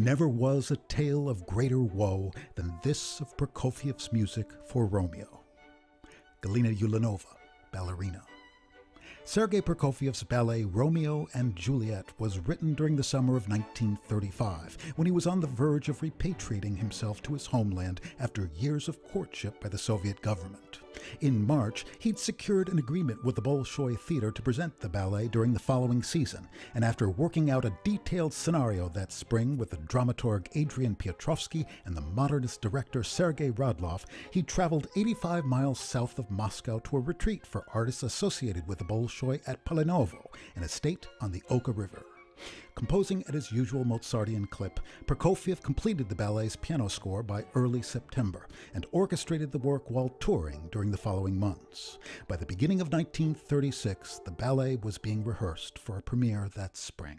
Never was a tale of greater woe than this of Prokofiev's music for Romeo. Galina Ulanova, ballerina. Sergei Prokofiev's ballet Romeo and Juliet was written during the summer of 1935, when he was on the verge of repatriating himself to his homeland after years of courtship by the Soviet government. In March, he'd secured an agreement with the Bolshoi Theater to present the ballet during the following season, and after working out a detailed scenario that spring with the dramaturg Adrian Piotrovsky and the modernist director Sergei Radlov, he traveled 85 miles south of Moscow to a retreat for artists associated with the Bolshoi at Polinovo, an estate on the Oka River. Composing at his usual Mozartian clip, Prokofiev completed the ballet's piano score by early September and orchestrated the work while touring during the following months. By the beginning of 1936, the ballet was being rehearsed for a premiere that spring.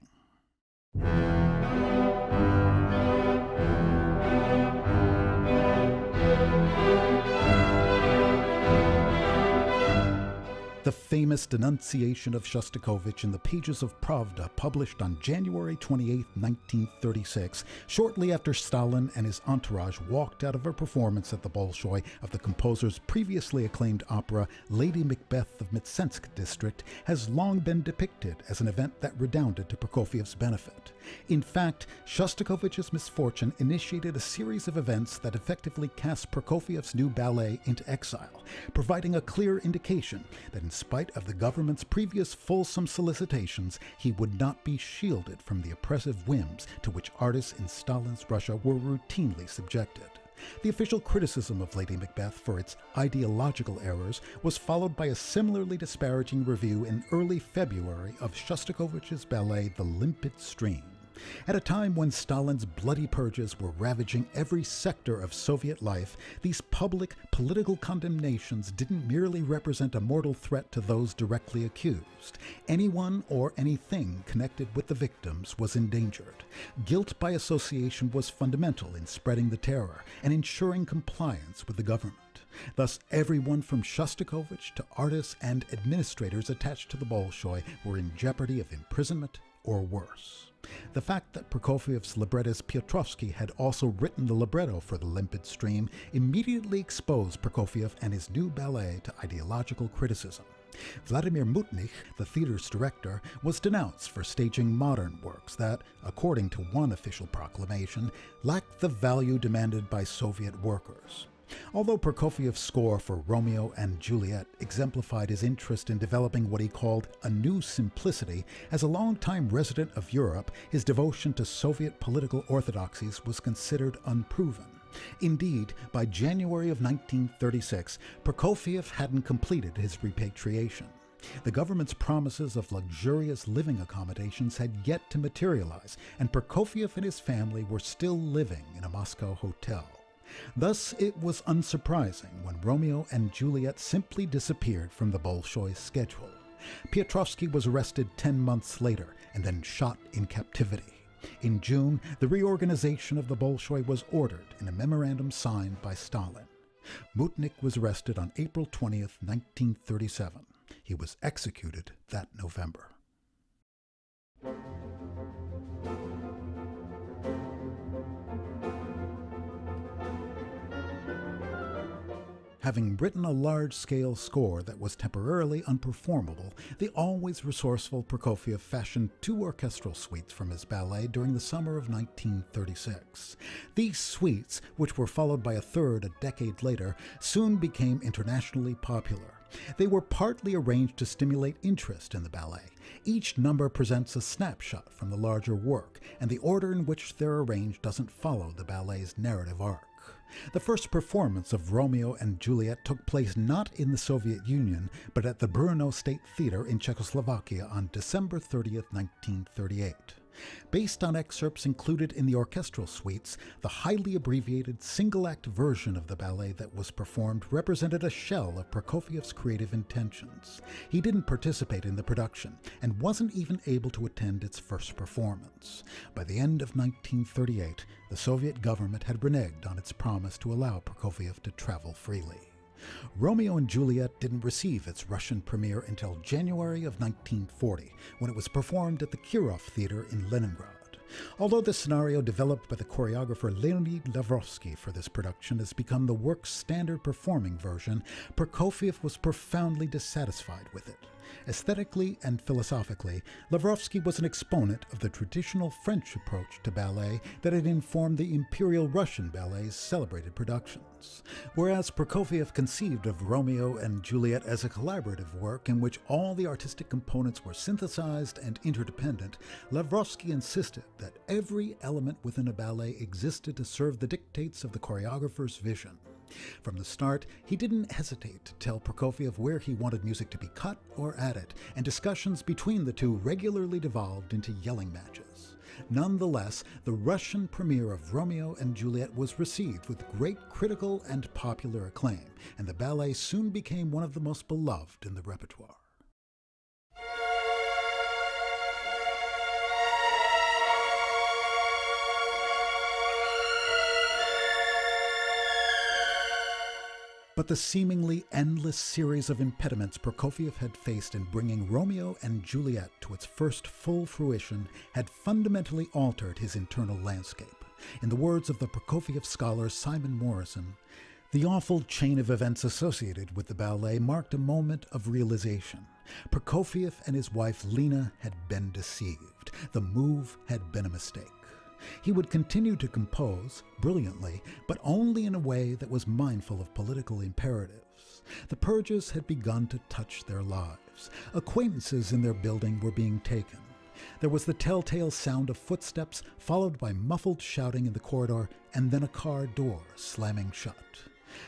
The famous denunciation of Shostakovich in the pages of Pravda, published on January 28, 1936, shortly after Stalin and his entourage walked out of a performance at the Bolshoi of the composer's previously acclaimed opera Lady Macbeth of Mtsensk district, has long been depicted as an event that redounded to Prokofiev's benefit. In fact, Shostakovich's misfortune initiated a series of events that effectively cast Prokofiev's new ballet into exile, providing a clear indication that in spite of the government's previous fulsome solicitations, he would not be shielded from the oppressive whims to which artists in Stalin's Russia were routinely subjected. The official criticism of Lady Macbeth for its ideological errors was followed by a similarly disparaging review in early February of Shostakovich's ballet The Limpid Stream. At a time when Stalin's bloody purges were ravaging every sector of Soviet life, these public political condemnations didn't merely represent a mortal threat to those directly accused. Anyone or anything connected with the victims was endangered. Guilt by association was fundamental in spreading the terror and ensuring compliance with the government. Thus, everyone from Shostakovich to artists and administrators attached to the Bolshoi were in jeopardy of imprisonment or worse. The fact that Prokofiev's librettist Piotrovsky had also written the libretto for The Limpid Stream immediately exposed Prokofiev and his new ballet to ideological criticism. Vladimir Mutnich, the theater's director, was denounced for staging modern works that, according to one official proclamation, lacked the value demanded by Soviet workers. Although Prokofiev's score for Romeo and Juliet exemplified his interest in developing what he called a new simplicity, as a longtime resident of Europe, his devotion to Soviet political orthodoxies was considered unproven. Indeed, by January of 1936, Prokofiev hadn't completed his repatriation. The government's promises of luxurious living accommodations had yet to materialize, and Prokofiev and his family were still living in a Moscow hotel. Thus, it was unsurprising when Romeo and Juliet simply disappeared from the Bolshoi's schedule. Piotrovsky was arrested 10 months later and then shot in captivity. In June, the reorganization of the Bolshoi was ordered in a memorandum signed by Stalin. Mutnik was arrested on April 20, 1937. He was executed that November. Having written a large-scale score that was temporarily unperformable, the always resourceful Prokofiev fashioned 2 orchestral suites from his ballet during the summer of 1936. These suites, which were followed by a third a decade later, soon became internationally popular. They were partly arranged to stimulate interest in the ballet. Each number presents a snapshot from the larger work, and the order in which they're arranged doesn't follow the ballet's narrative arc. The first performance of Romeo and Juliet took place not in the Soviet Union, but at the Brno State Theater in Czechoslovakia on December 30, 1938. Based on excerpts included in the orchestral suites, the highly abbreviated single-act version of the ballet that was performed represented a shell of Prokofiev's creative intentions. He didn't participate in the production and wasn't even able to attend its first performance. By the end of 1938, the Soviet government had reneged on its promise to allow Prokofiev to travel freely. Romeo and Juliet didn't receive its Russian premiere until January of 1940, when it was performed at the Kirov Theater in Leningrad. Although the scenario developed by the choreographer Leonid Lavrovsky for this production has become the work's standard performing version, Prokofiev was profoundly dissatisfied with it. Aesthetically and philosophically, Lavrovsky was an exponent of the traditional French approach to ballet that had informed the Imperial Russian Ballet's celebrated productions. Whereas Prokofiev conceived of Romeo and Juliet as a collaborative work in which all the artistic components were synthesized and interdependent, Lavrovsky insisted that every element within a ballet existed to serve the dictates of the choreographer's vision. From the start, he didn't hesitate to tell Prokofiev where he wanted music to be cut or added, and discussions between the two regularly devolved into yelling matches. Nonetheless, the Russian premiere of Romeo and Juliet was received with great critical and popular acclaim, and the ballet soon became one of the most beloved in the repertoire. But the seemingly endless series of impediments Prokofiev had faced in bringing Romeo and Juliet to its first full fruition had fundamentally altered his internal landscape. In the words of the Prokofiev scholar Simon Morrison, the awful chain of events associated with the ballet marked a moment of realization. Prokofiev and his wife Lena had been deceived. The move had been a mistake. He would continue to compose, brilliantly, but only in a way that was mindful of political imperatives. The purges had begun to touch their lives. Acquaintances in their building were being taken. There was the telltale sound of footsteps, followed by muffled shouting in the corridor, and then a car door slamming shut.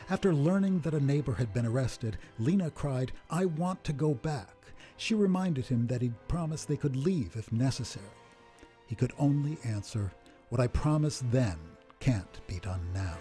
After learning that a neighbor had been arrested, Lena cried, "I want to go back." She reminded him that he'd promised they could leave if necessary. He could only answer, "What I promised then can't be done now."